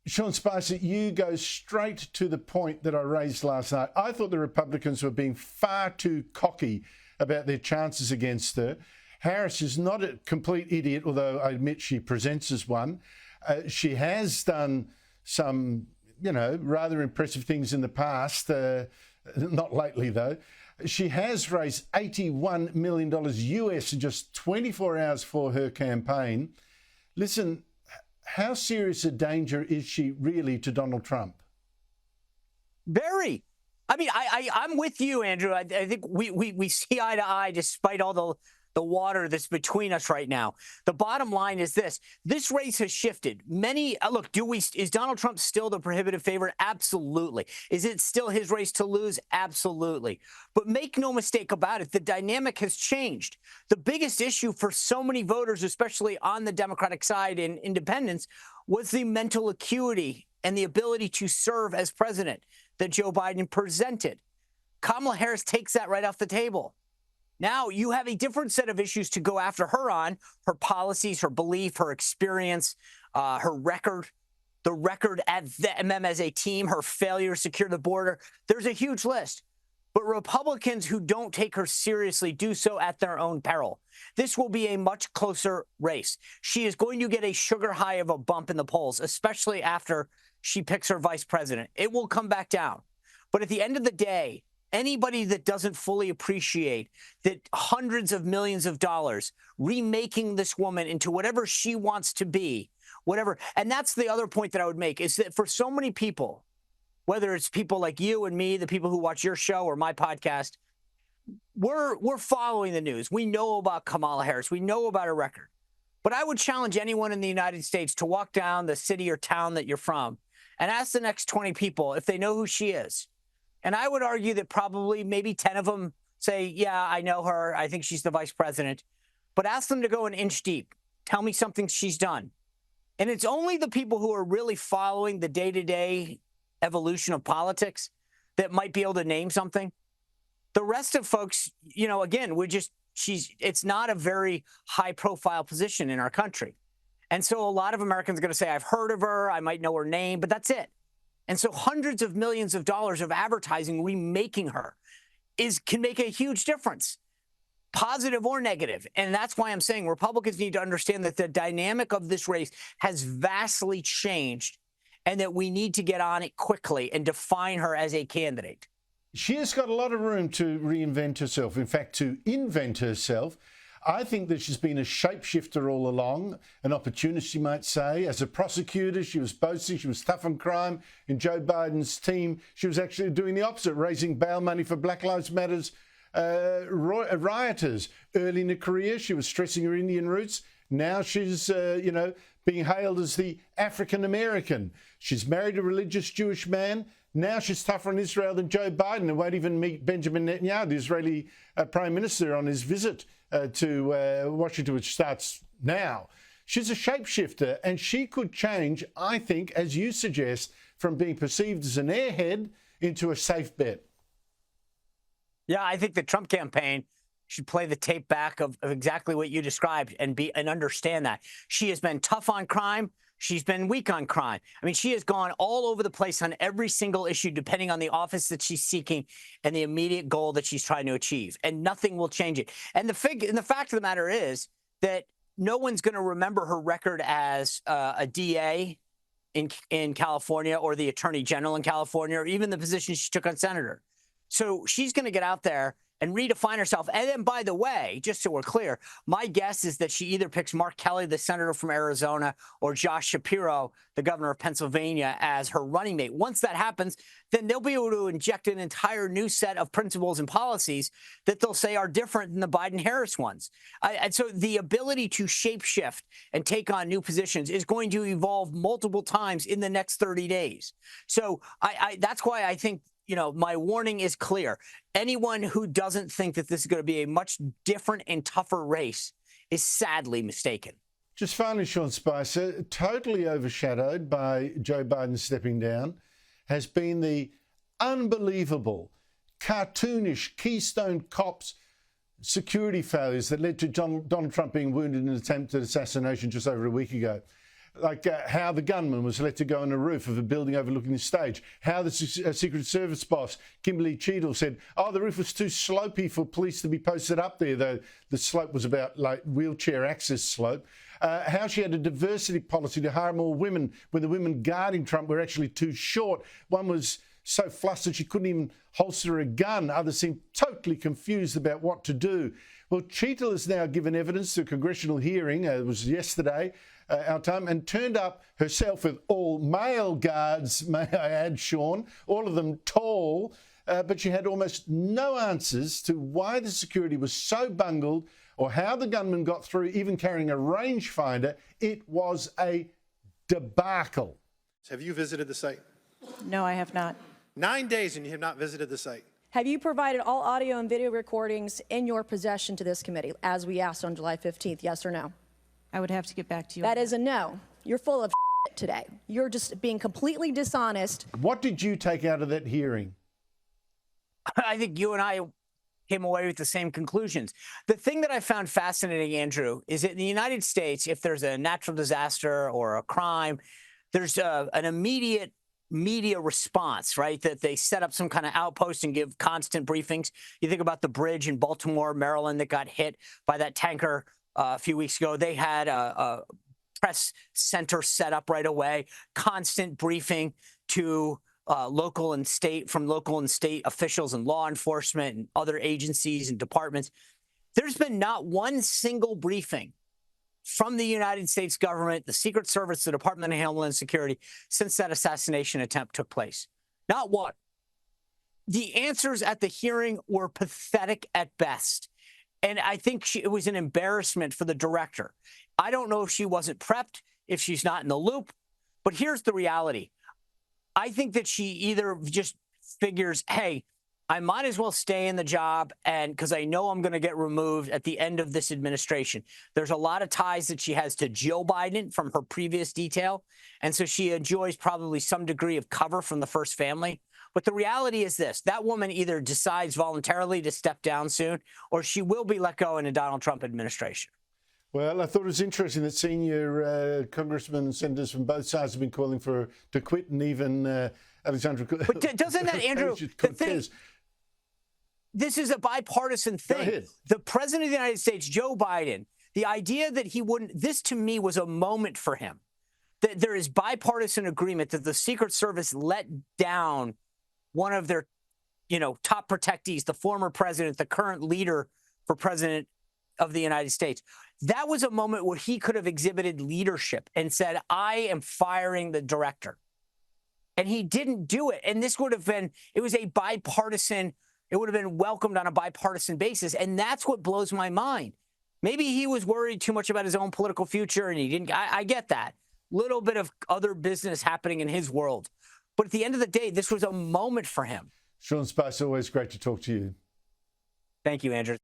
Sean Spicer, you go straight to the point that I raised last night. I thought the Republicans were being far too cocky about their chances against her. Harris is not a complete idiot, although I admit she presents as one. She has done some, rather impressive things in the past, not lately though. She has raised $81 million US in just 24 hours for her campaign. Listen, how serious a danger is she really to Donald Trump? Very. I mean, I'm with you, Andrew. I think we see eye to eye despite all the water that's between us right now. The bottom line is this race has shifted. Look, is Donald Trump still the prohibitive favorite? Absolutely. Is it still his race to lose? Absolutely. But make no mistake about it, the dynamic has changed. The biggest issue for so many voters, especially on the Democratic side in independents, was the mental acuity and the ability to serve as president that Joe Biden presented. Kamala Harris takes that right off the table. Now you have a different set of issues to go after her on: her policies, her belief, her experience, her record, the record at them as a team, her failure to secure the border. There's a huge list. But Republicans who don't take her seriously do so at their own peril. This will be a much closer race. She is going to get a sugar high of a bump in the polls, especially after she picks her vice president. It will come back down. But at the end of the day, anybody that doesn't fully appreciate that hundreds of millions of dollars remaking this woman into whatever she wants to be, whatever. And that's the other point that I would make, is that for so many people, whether it's people like you and me, the people who watch your show or my podcast, we're following the news. We know about Kamala Harris. We know about her record. But I would challenge anyone in the United States to walk down the city or town that you're from and ask the next 20 people if they know who she is. And I would argue that probably maybe 10 of them say, yeah, I know her. I think she's the vice president. But ask them to go an inch deep. Tell me something she's done. And it's only the people who are really following the day-to-day evolution of politics that might be able to name something. The rest of folks, again, it's not a very high-profile position in our country. And so a lot of Americans are going to say, I've heard of her, I might know her name, but that's it. And so hundreds of millions of dollars of advertising remaking her can make a huge difference, positive or negative. And that's why I'm saying Republicans need to understand that the dynamic of this race has vastly changed and that we need to get on it quickly and define her as a candidate. She has got a lot of room to reinvent herself, in fact, to invent herself. I think that she's been a shapeshifter all along, an opportunist, you might say. As a prosecutor, she was boasting, she was tough on crime. In Joe Biden's team, she was actually doing the opposite, raising bail money for Black Lives Matter's rioters. Early in her career, she was stressing her Indian roots. Now she's, being hailed as the African-American. She's married a religious Jewish man. Now she's tougher on Israel than Joe Biden and won't even meet Benjamin Netanyahu, the Israeli Prime Minister, on his visit to Washington, which starts now. She's a shapeshifter, and she could change, I think, as you suggest, from being perceived as an airhead into a safe bet. Yeah, I think the Trump campaign should play the tape back of exactly what you described and understand that. She has been tough on crime. She's been weak on crime. I mean, she has gone all over the place on every single issue, depending on the office that she's seeking and the immediate goal that she's trying to achieve. And nothing will change it. And the fact of the matter is that no one's going to remember her record as a DA in California or the attorney general in California or even the position she took on senator. So she's going to get out there and redefine herself. And then, by the way, just so we're clear, my guess is that she either picks Mark Kelly, the senator from Arizona, or Josh Shapiro, the governor of Pennsylvania, as her running mate. Once that happens, then they'll be able to inject an entire new set of principles and policies that they'll say are different than the Biden-Harris ones. And so the ability to shapeshift and take on new positions is going to evolve multiple times in the next 30 days. So that's why I think, my warning is clear. Anyone who doesn't think that this is going to be a much different and tougher race is sadly mistaken. Just finally, Sean Spicer, totally overshadowed by Joe Biden stepping down, has been the unbelievable, cartoonish Keystone Cops security failures that led to Donald Trump being wounded in an attempted assassination just over a week ago. like how the gunman was let to go on the roof of a building overlooking the stage, how the Secret Service boss, Kimberly Cheadle, said, oh, the roof was too slopey for police to be posted up there, though the slope was about like wheelchair access slope. How she had a diversity policy to hire more women when the women guarding Trump were actually too short. One was so flustered she couldn't even holster a gun. Others seemed totally confused about what to do. Well, Cheadle has now given evidence to a congressional hearing, it was yesterday, our time, and turned up herself with all male guards, may I add, Sean, all of them tall, but she had almost no answers to why the security was so bungled or how the gunman got through, even carrying a rangefinder. It was a debacle. Have you visited the site? No, I have not. 9 days and you have not visited the site. Have you provided all audio and video recordings in your possession to this committee, as we asked on July 15th, yes or no? I would have to get back to you. That is a no. You're full of today. You're just being completely dishonest. What did you take out of that hearing? I think you and I came away with the same conclusions. The thing that I found fascinating, Andrew, is that in the United States, if there's a natural disaster or a crime, there's an immediate media response, right? That they set up some kind of outpost and give constant briefings. You think about the bridge in Baltimore, Maryland, that got hit by that tanker a few weeks ago. They had a press center set up right away, constant briefing to local and state officials and law enforcement and other agencies and departments. There's been not one single briefing from the United States government, the Secret Service, the Department of Homeland Security, since that assassination attempt took place. Not one. The answers at the hearing were pathetic at best. And I think it was an embarrassment for the director. I don't know if she wasn't prepped, if she's not in the loop, but here's the reality. I think that she either just figures, hey, I might as well stay in the job, and because I know I'm going to get removed at the end of this administration. There's a lot of ties that she has to Joe Biden from her previous detail, and so she enjoys probably some degree of cover from the first family. But the reality is this: that woman either decides voluntarily to step down soon, or she will be let go in a Donald Trump administration. Well, I thought it was interesting that senior congressmen and senators from both sides have been calling for her to quit, and even Alexandra. But doesn't that, Andrew, the thing, this is a bipartisan thing. The president of the United States, Joe Biden, the idea that he wouldn't, this to me was a moment for him. That there is bipartisan agreement that the Secret Service let down one of their, top protectees, the former president, the current leader for president of the United States. That was a moment where he could have exhibited leadership and said, I am firing the director. And he didn't do it. And this would have been, it was a bipartisan, it would have been welcomed on a bipartisan basis. And that's what blows my mind. Maybe he was worried too much about his own political future and he didn't. I get that. Little bit of other business happening in his world. But at the end of the day, this was a moment for him. Sean Spicer, always great to talk to you. Thank you, Andrew.